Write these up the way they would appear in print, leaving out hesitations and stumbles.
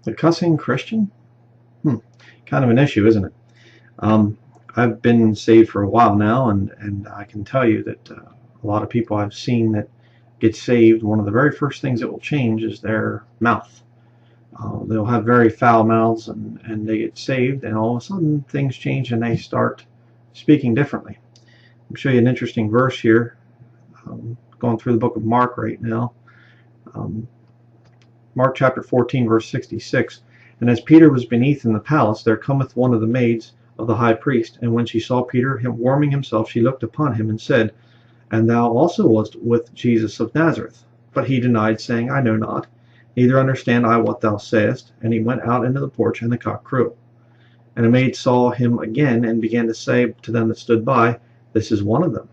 The cussing Christian? Kind of an issue, isn't it? I've been saved for a while now, and I can tell you that a lot of people I've seen that get saved, one of the very first things that will change is their mouth. They'll have very foul mouths, and they get saved, and all of a sudden things change and they start speaking differently. I'll show you an interesting verse here. Going through the book of Mark right now. Mark chapter 14, verse 66. And as Peter was beneath in the palace, there cometh one of the maids of the high priest, and when she saw Peter warming himself, she looked upon him and said, And thou also wast with Jesus of Nazareth. But he denied, saying, I know not, neither understand I what thou sayest. And he went out into the porch, and the cock crew. And a maid saw him again, and began to say to them that stood by, This is one of them.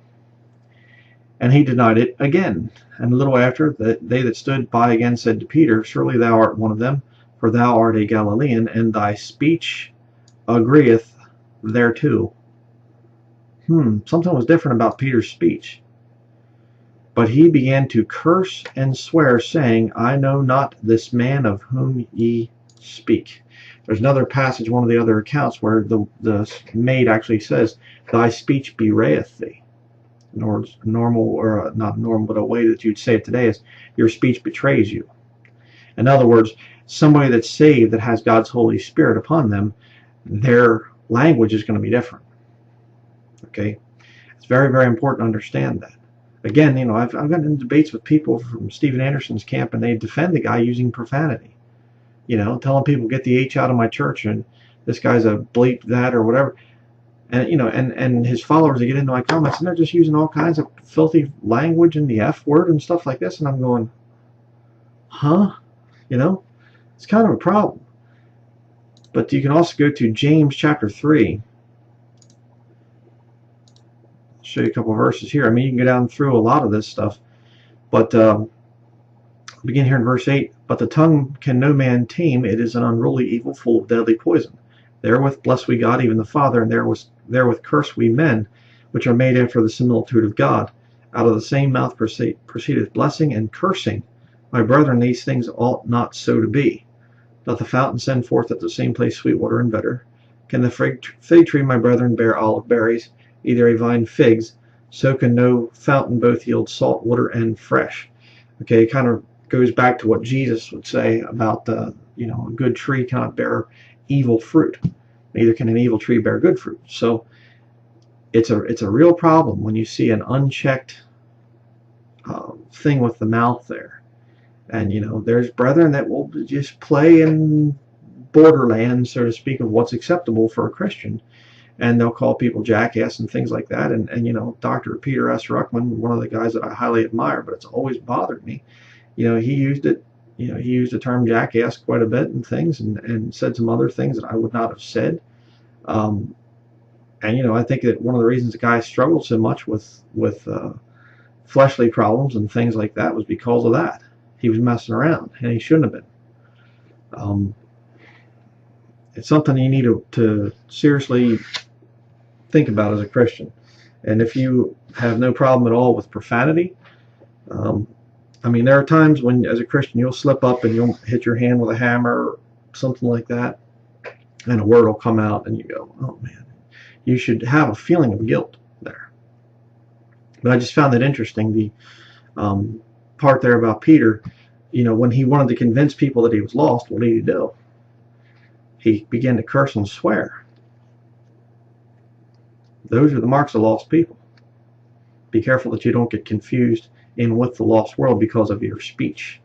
And he denied it again. And a little after, they that stood by again said to Peter, Surely thou art one of them, for thou art a Galilean, and thy speech agreeth thereto. Something was different about Peter's speech. But he began to curse and swear, saying, I know not this man of whom ye speak. There's another passage, one of the other accounts, where the maid actually says, Thy speech bewrayeth thee. In other words, normal, or not normal, but a way that you'd say it today is, your speech betrays you. In other words, somebody that's saved, that has God's Holy Spirit upon them, their language is going to be different. Okay? It's very, very important to understand that. Again, I've gotten in debates with people from Steven Anderson's camp, and they defend the guy using profanity. Telling people, get the H out of my church, and this guy's a bleep that, or whatever. And and his followers, they get into my comments, and they're just using all kinds of filthy language and the F word and stuff like this, and I'm going, huh? It's kind of a problem. But you can also go to James chapter 3. I'll show you a couple of verses here. You can go down through a lot of this stuff, but begin here in verse 8. But the tongue can no man tame; it is an unruly evil, full of deadly poison. Therewith bless we God, even the Father, and therewith curse we men, which are made after the similitude of God. Out of the same mouth proceedeth blessing and cursing. My brethren, these things ought not so to be. Doth the fountain send forth at the same place sweet water and bitter? Can the fig tree, my brethren, bear olive berries, either a vine figs? So can no fountain both yield salt water and fresh. Okay, it kind of goes back to what Jesus would say about a good tree cannot bear evil fruit. Neither can an evil tree bear good fruit. So it's a real problem when you see an unchecked thing with the mouth there. And there's brethren that will just play in borderland, so to speak, of what's acceptable for a Christian, and they'll call people jackass and things like that. And Dr. Peter S. Ruckman, one of the guys that I highly admire, but it's always bothered me. He used it. He used the term jackass quite a bit and things, and said some other things that I would not have said. And I think that one of the reasons the guy struggled so much with fleshly problems and things like that was because of that. He was messing around, and he shouldn't have been. It's something you need to seriously think about as a Christian. And if you have no problem at all with profanity, there are times when, as a Christian, you'll slip up and you'll hit your hand with a hammer or something like that, and a word will come out, and you go, oh man. You should have a feeling of guilt there. But I just found that interesting, the part there about Peter, when he wanted to convince people that he was lost, what did he do? He began to curse and swear. Those are the marks of lost people. Be careful that you don't get confused in with the lost world because of your speech.